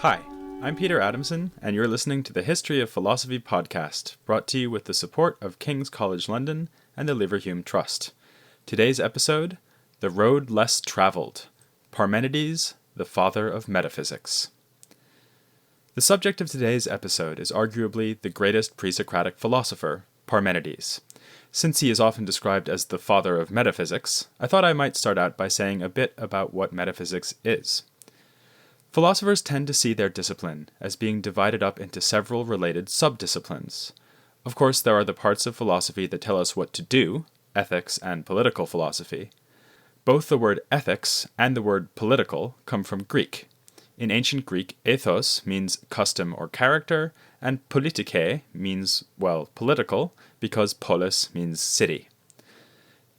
Hi, I'm Peter Adamson, and you're listening to the History of Philosophy podcast, brought to you with the support of King's College London and the Leverhulme Trust. Today's episode, The Road Less Travelled, Parmenides, the Father of Metaphysics. The subject of today's episode is arguably the greatest pre-Socratic philosopher, Parmenides. Since he is often described as the father of metaphysics, I thought I might start out by saying a bit about what metaphysics is. Philosophers tend to see their discipline as being divided up into several related subdisciplines. Of course, there are the parts of philosophy that tell us what to do, ethics and political philosophy. Both the word ethics and the word political come from Greek. In ancient Greek, ethos means custom or character, and politike means, well, political, because polis means city.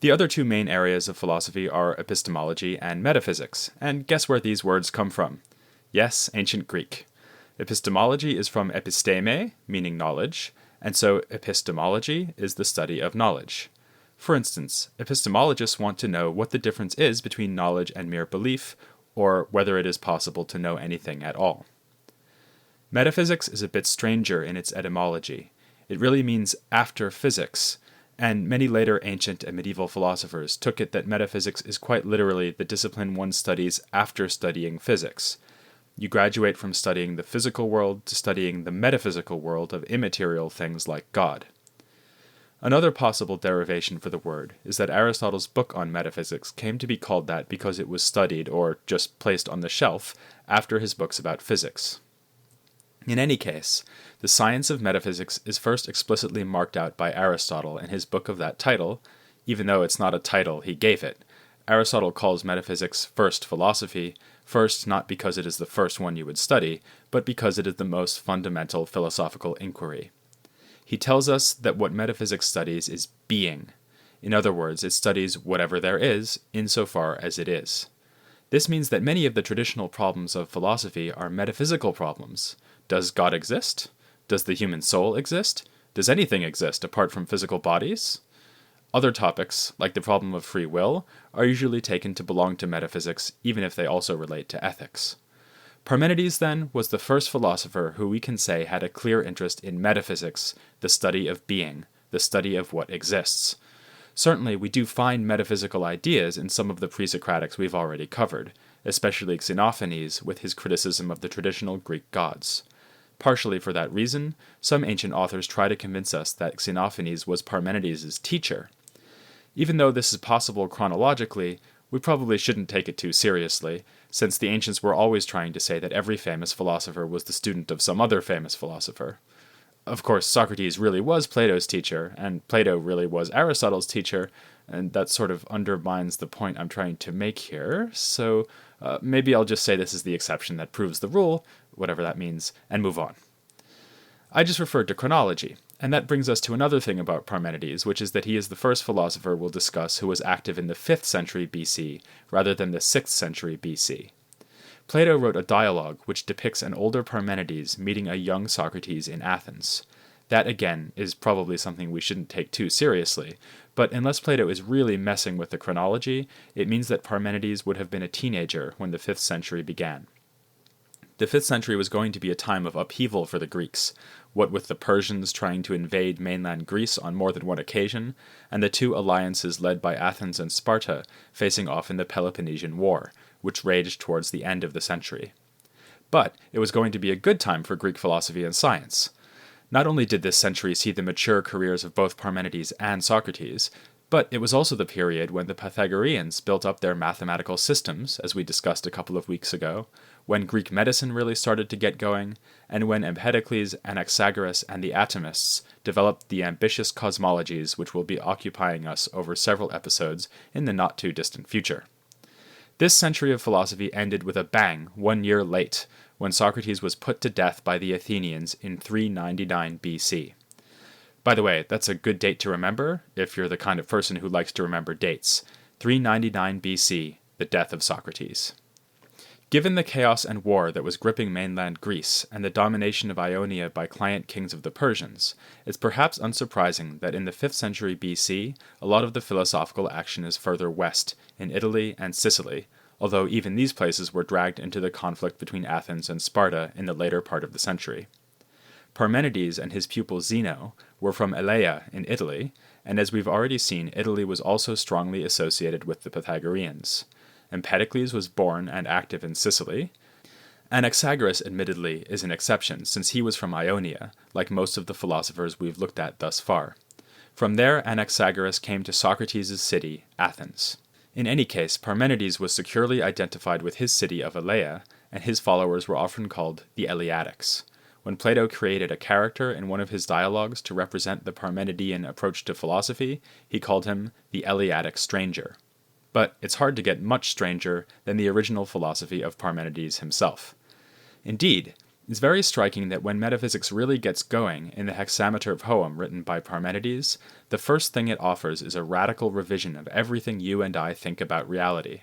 The other two main areas of philosophy are epistemology and metaphysics, and guess where these words come from? Yes, ancient Greek. Epistemology is from episteme, meaning knowledge, and so epistemology is the study of knowledge. For instance, epistemologists want to know what the difference is between knowledge and mere belief, or whether it is possible to know anything at all. Metaphysics is a bit stranger in its etymology. It really means after physics, and many later ancient and medieval philosophers took it that metaphysics is quite literally the discipline one studies after studying physics. You graduate from studying the physical world to studying the metaphysical world of immaterial things like God. Another possible derivation for the word is that Aristotle's book on metaphysics came to be called that because it was studied, or just placed on the shelf, after his books about physics. In any case, the science of metaphysics is first explicitly marked out by Aristotle in his book of that title, even though it's not a title he gave it. Aristotle calls metaphysics first philosophy, first not because it is the first one you would study, but because it is the most fundamental philosophical inquiry. He tells us that what metaphysics studies is being. In other words, it studies whatever there is, insofar as it is. This means that many of the traditional problems of philosophy are metaphysical problems. Does God exist? Does the human soul exist? Does anything exist apart from physical bodies? Other topics, like the problem of free will, are usually taken to belong to metaphysics, even if they also relate to ethics. Parmenides, then, was the first philosopher who we can say had a clear interest in metaphysics, the study of being, the study of what exists. Certainly, we do find metaphysical ideas in some of the pre-Socratics we've already covered, especially Xenophanes with his criticism of the traditional Greek gods. Partially for that reason, some ancient authors try to convince us that Xenophanes was Parmenides' teacher. Even though this is possible chronologically, we probably shouldn't take it too seriously, since the ancients were always trying to say that every famous philosopher was the student of some other famous philosopher. Of course, Socrates really was Plato's teacher, and Plato really was Aristotle's teacher, and that sort of undermines the point I'm trying to make here, so maybe I'll just say this is the exception that proves the rule, whatever that means, and move on. I just referred to chronology, and that brings us to another thing about Parmenides, which is that he is the first philosopher we'll discuss who was active in the 5th century BC, rather than the 6th century BC. Plato wrote a dialogue which depicts an older Parmenides meeting a young Socrates in Athens. That, again, is probably something we shouldn't take too seriously, but unless Plato is really messing with the chronology, it means that Parmenides would have been a teenager when the 5th century began. The 5th century was going to be a time of upheaval for the Greeks, what with the Persians trying to invade mainland Greece on more than one occasion, and the two alliances led by Athens and Sparta facing off in the Peloponnesian War, which raged towards the end of the century. But it was going to be a good time for Greek philosophy and science. Not only did this century see the mature careers of both Parmenides and Socrates, but it was also the period when the Pythagoreans built up their mathematical systems, as we discussed a couple of weeks ago, when Greek medicine really started to get going, and when Empedocles, Anaxagoras, and the atomists developed the ambitious cosmologies which will be occupying us over several episodes in the not-too-distant future. This century of philosophy ended with a bang 1 year late, when Socrates was put to death by the Athenians in 399 BC. By the way, that's a good date to remember, if you're the kind of person who likes to remember dates. 399 BC, the death of Socrates. Given the chaos and war that was gripping mainland Greece and the domination of Ionia by client kings of the Persians, it's perhaps unsurprising that in the 5th century BC, a lot of the philosophical action is further west, in Italy and Sicily, although even these places were dragged into the conflict between Athens and Sparta in the later part of the century. Parmenides and his pupil Zeno were from Elea in Italy, and as we've already seen, Italy was also strongly associated with the Pythagoreans. Empedocles was born and active in Sicily. Anaxagoras, admittedly, is an exception, since he was from Ionia, like most of the philosophers we've looked at thus far. From there, Anaxagoras came to Socrates' city, Athens. In any case, Parmenides was securely identified with his city of Elea, and his followers were often called the Eleatics. When Plato created a character in one of his dialogues to represent the Parmenidean approach to philosophy, he called him the Eleatic stranger. But it's hard to get much stranger than the original philosophy of Parmenides himself. Indeed, it's very striking that when metaphysics really gets going in the hexameter poem written by Parmenides, the first thing it offers is a radical revision of everything you and I think about reality.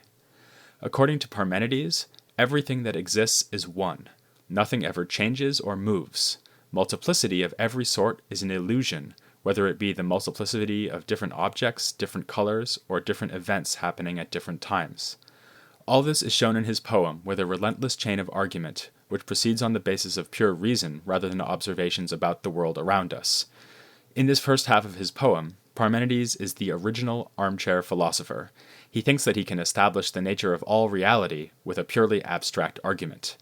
According to Parmenides, everything that exists is one. Nothing ever changes or moves. Multiplicity of every sort is an illusion, whether it be the multiplicity of different objects, different colors, or different events happening at different times. All this is shown in his poem with a relentless chain of argument, which proceeds on the basis of pure reason rather than observations about the world around us. In this first half of his poem, Parmenides is the original armchair philosopher. He thinks that he can establish the nature of all reality with a purely abstract argument.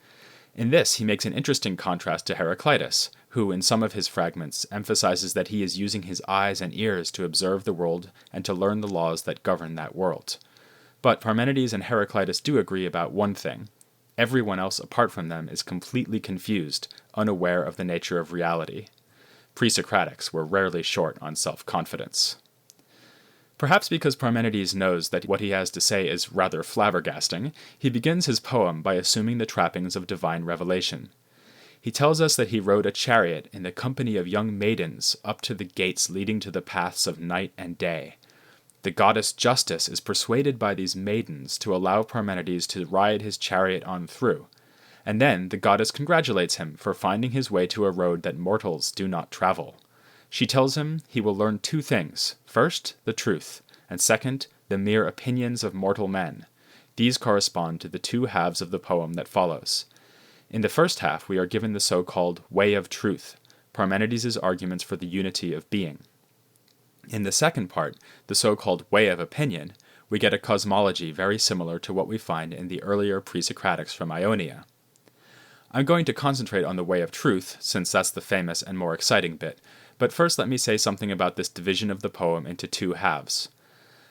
In this, he makes an interesting contrast to Heraclitus, who, in some of his fragments, emphasizes that he is using his eyes and ears to observe the world and to learn the laws that govern that world. But Parmenides and Heraclitus do agree about one thing. Everyone else apart from them is completely confused, unaware of the nature of reality. Pre-Socratics were rarely short on self-confidence. Perhaps because Parmenides knows that what he has to say is rather flabbergasting, he begins his poem by assuming the trappings of divine revelation. He tells us that he rode a chariot in the company of young maidens up to the gates leading to the paths of night and day. The goddess Justice is persuaded by these maidens to allow Parmenides to ride his chariot on through, and then the goddess congratulates him for finding his way to a road that mortals do not travel. She tells him he will learn two things: first, the truth, and second, the mere opinions of mortal men. These correspond to the two halves of the poem that follows. In the first half, we are given the so-called way of truth, Parmenides' arguments for the unity of being. In the second part, the so-called way of opinion, we get a cosmology very similar to what we find in the earlier pre-Socratics from Ionia. I'm going to concentrate on the way of truth, since that's the famous and more exciting bit, but first let me say something about this division of the poem into two halves.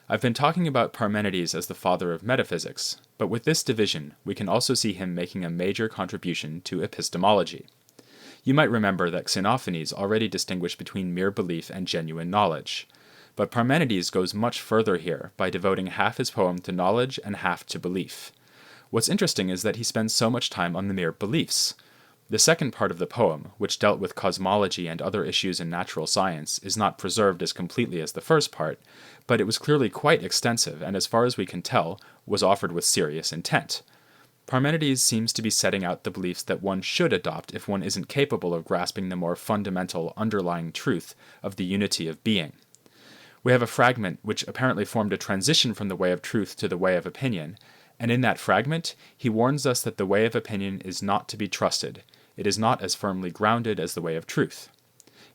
I've been talking about Parmenides as the father of metaphysics, but with this division, we can also see him making a major contribution to epistemology. You might remember that Xenophanes already distinguished between mere belief and genuine knowledge. But Parmenides goes much further here by devoting half his poem to knowledge and half to belief. What's interesting is that he spends so much time on the mere beliefs. The second part of the poem, which dealt with cosmology and other issues in natural science, is not preserved as completely as the first part, but it was clearly quite extensive and, as far as we can tell, was offered with serious intent. Parmenides seems to be setting out the beliefs that one should adopt if one isn't capable of grasping the more fundamental underlying truth of the unity of being. We have a fragment which apparently formed a transition from the way of truth to the way of opinion, and in that fragment, he warns us that the way of opinion is not to be trusted. It is not as firmly grounded as the way of truth.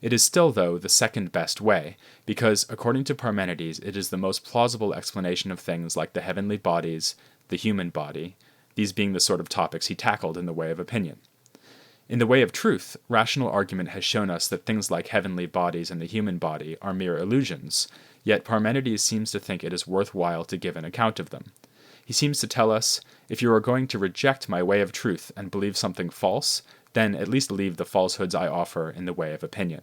It is still, though, the second best way, because, according to Parmenides, it is the most plausible explanation of things like the heavenly bodies, the human body, these being the sort of topics he tackled in the way of opinion. In the way of truth, rational argument has shown us that things like heavenly bodies and the human body are mere illusions, yet Parmenides seems to think it is worthwhile to give an account of them. He seems to tell us, if you are going to reject my way of truth and believe something false, then at least believe the falsehoods I offer in the way of opinion.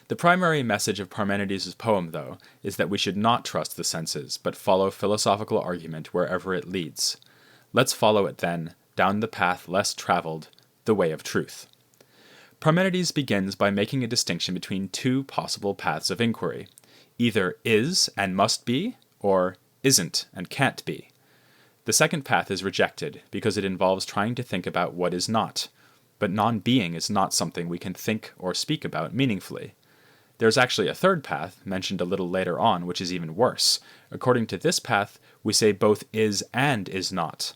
The primary message of Parmenides' poem, though, is that we should not trust the senses, but follow philosophical argument wherever it leads. Let's follow it, then, down the path less traveled, the way of truth. Parmenides begins by making a distinction between two possible paths of inquiry, either is and must be, or isn't and can't be. The second path is rejected because it involves trying to think about what is not, but non-being is not something we can think or speak about meaningfully. There's actually a third path, mentioned a little later on, which is even worse. According to this path, we say both is and is not.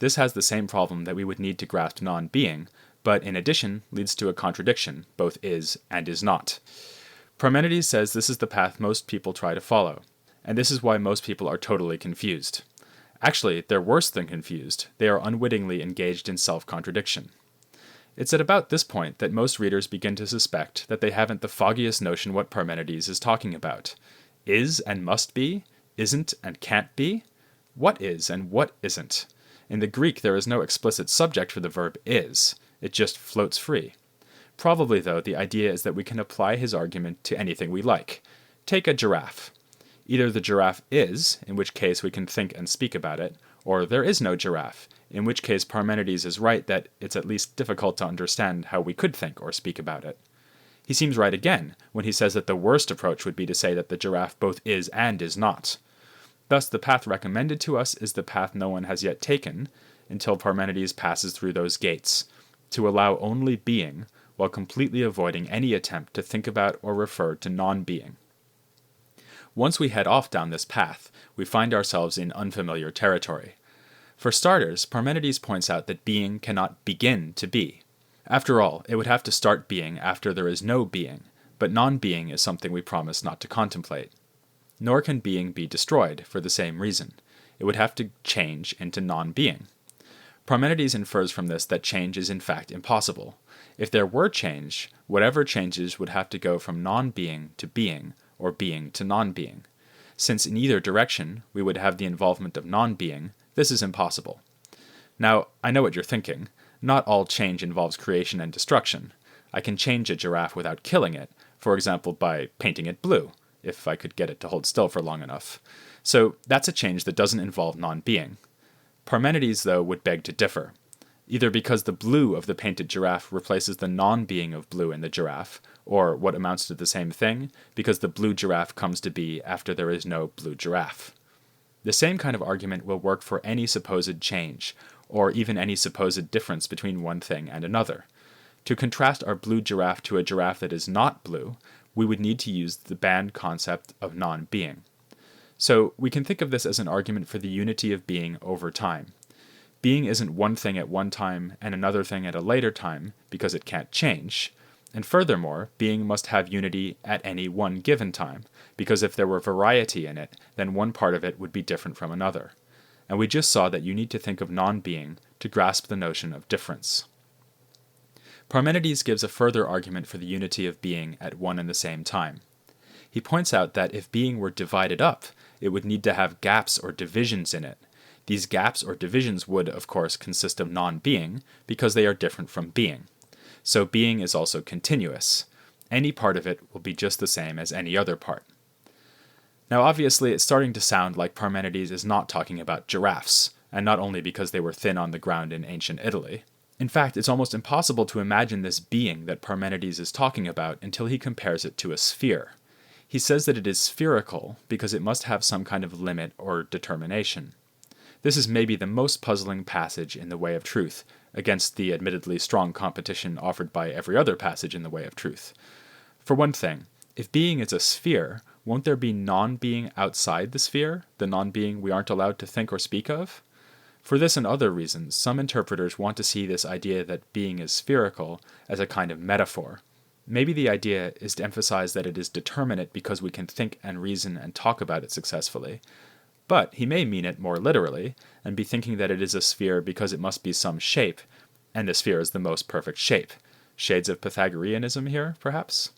This has the same problem that we would need to grasp non-being, but in addition leads to a contradiction, both is and is not. Parmenides says this is the path most people try to follow, and this is why most people are totally confused. Actually, they're worse than confused. They are unwittingly engaged in self-contradiction. It's at about this point that most readers begin to suspect that they haven't the foggiest notion what Parmenides is talking about. Is and must be? Isn't and can't be? What is and what isn't? In the Greek, there is no explicit subject for the verb is. It just floats free. Probably, though, the idea is that we can apply his argument to anything we like. Take a giraffe. Either the giraffe is, in which case we can think and speak about it, or there is no giraffe, in which case Parmenides is right that it's at least difficult to understand how we could think or speak about it. He seems right again when he says that the worst approach would be to say that the giraffe both is and is not. Thus, the path recommended to us is the path no one has yet taken, until Parmenides passes through those gates, to allow only being, while completely avoiding any attempt to think about or refer to non-being. Once we head off down this path, we find ourselves in unfamiliar territory. For starters, Parmenides points out that being cannot begin to be. After all, it would have to start being after there is no being, but non-being is something we promise not to contemplate. Nor can being be destroyed for the same reason. It would have to change into non-being. Parmenides infers from this that change is in fact impossible. If there were change, whatever changes would have to go from non-being to being, or being to non-being. Since in either direction we would have the involvement of non-being, this is impossible. Now, I know what you're thinking. Not all change involves creation and destruction. I can change a giraffe without killing it, for example by painting it blue, if I could get it to hold still for long enough. So that's a change that doesn't involve non-being. Parmenides, though, would beg to differ, either because the blue of the painted giraffe replaces the non-being of blue in the giraffe, or what amounts to the same thing, because the blue giraffe comes to be after there is no blue giraffe. The same kind of argument will work for any supposed change, or even any supposed difference between one thing and another. To contrast our blue giraffe to a giraffe that is not blue, we would need to use the banned concept of non-being. So we can think of this as an argument for the unity of being over time. Being isn't one thing at one time and another thing at a later time because it can't change. And furthermore, being must have unity at any one given time, because if there were variety in it, then one part of it would be different from another. And we just saw that you need to think of non-being to grasp the notion of difference. Parmenides gives a further argument for the unity of being at one and the same time. He points out that if being were divided up, it would need to have gaps or divisions in it. These gaps or divisions would, of course, consist of non-being, because they are different from being. So being is also continuous. Any part of it will be just the same as any other part. Now obviously it's starting to sound like Parmenides is not talking about giraffes, and not only because they were thin on the ground in ancient Italy. In fact, it's almost impossible to imagine this being that Parmenides is talking about until he compares it to a sphere. He says that it is spherical because it must have some kind of limit or determination. This is maybe the most puzzling passage in The Way of Truth, against the admittedly strong competition offered by every other passage in The Way of Truth. For one thing, if being is a sphere, won't there be non-being outside the sphere, the non-being we aren't allowed to think or speak of? For this and other reasons, some interpreters want to see this idea that being is spherical as a kind of metaphor. Maybe the idea is to emphasize that it is determinate because we can think and reason and talk about it successfully. But he may mean it more literally, and be thinking that it is a sphere because it must be some shape, and the sphere is the most perfect shape. Shades of Pythagoreanism here, perhaps?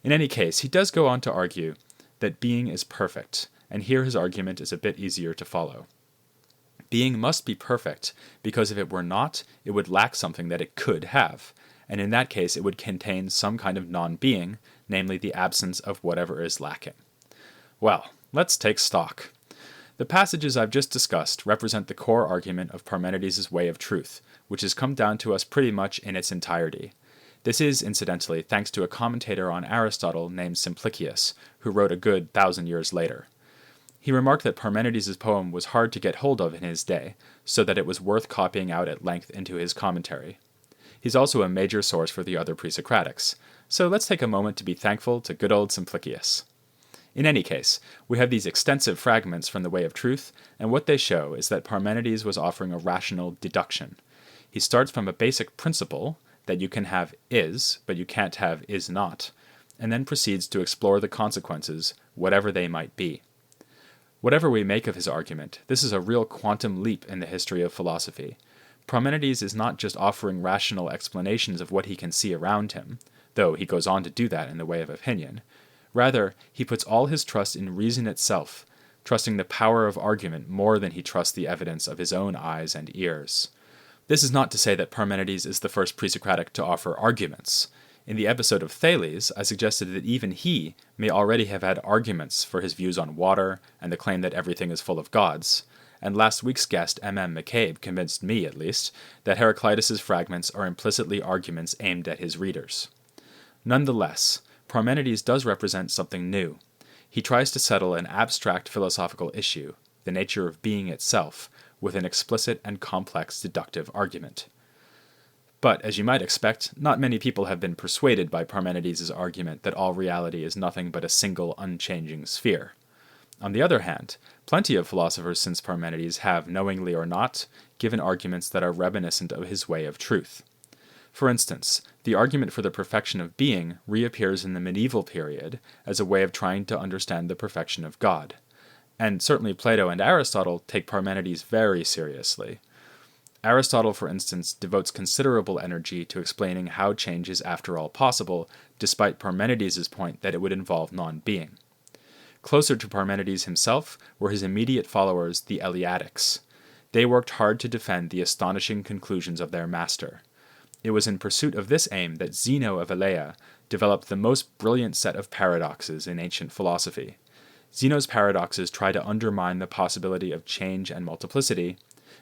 In any case, he does go on to argue that being is perfect, and here his argument is a bit easier to follow. Being must be perfect, because if it were not, it would lack something that it could have, and in that case it would contain some kind of non-being, namely the absence of whatever is lacking. Well, let's take stock. The passages I've just discussed represent the core argument of Parmenides' Way of Truth, which has come down to us pretty much in its entirety. This is, incidentally, thanks to a commentator on Aristotle named Simplicius, who wrote a good 1,000 years later. He remarked that Parmenides' poem was hard to get hold of in his day, so that it was worth copying out at length into his commentary. He's also a major source for the other pre-Socratics, so let's take a moment to be thankful to good old Simplicius. In any case, we have these extensive fragments from the Way of Truth, and what they show is that Parmenides was offering a rational deduction. He starts from a basic principle that you can have is, but you can't have is not, and then proceeds to explore the consequences, whatever they might be. Whatever we make of his argument, this is a real quantum leap in the history of philosophy. Parmenides is not just offering rational explanations of what he can see around him, though he goes on to do that in the Way of Opinion. Rather, he puts all his trust in reason itself, trusting the power of argument more than he trusts the evidence of his own eyes and ears. This is not to say that Parmenides is the first pre-Socratic to offer arguments. In the episode of Thales, I suggested that even he may already have had arguments for his views on water and the claim that everything is full of gods, and last week's guest M.M. McCabe convinced me, at least, that Heraclitus's fragments are implicitly arguments aimed at his readers. Nonetheless, Parmenides does represent something new. He tries to settle an abstract philosophical issue, the nature of being itself, with an explicit and complex deductive argument. But, as you might expect, not many people have been persuaded by Parmenides' argument that all reality is nothing but a single unchanging sphere. On the other hand, plenty of philosophers since Parmenides have, knowingly or not, given arguments that are reminiscent of his Way of Truth. For instance, the argument for the perfection of being reappears in the medieval period as a way of trying to understand the perfection of God. And certainly Plato and Aristotle take Parmenides very seriously. Aristotle, for instance, devotes considerable energy to explaining how change is after all possible, despite Parmenides' point that it would involve non-being. Closer to Parmenides himself were his immediate followers, the Eleatics. They worked hard to defend the astonishing conclusions of their master. It was in pursuit of this aim that Zeno of Elea developed the most brilliant set of paradoxes in ancient philosophy. Zeno's paradoxes try to undermine the possibility of change and multiplicity,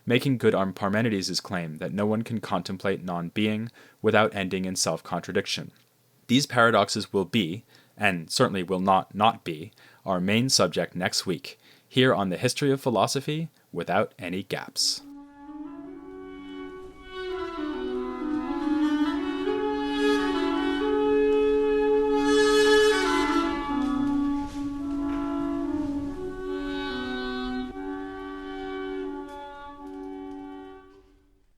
making good on Parmenides' claim that no one can contemplate non-being without ending in self-contradiction. These paradoxes will be, and certainly will not be, our main subject next week, here on the History of Philosophy without any gaps.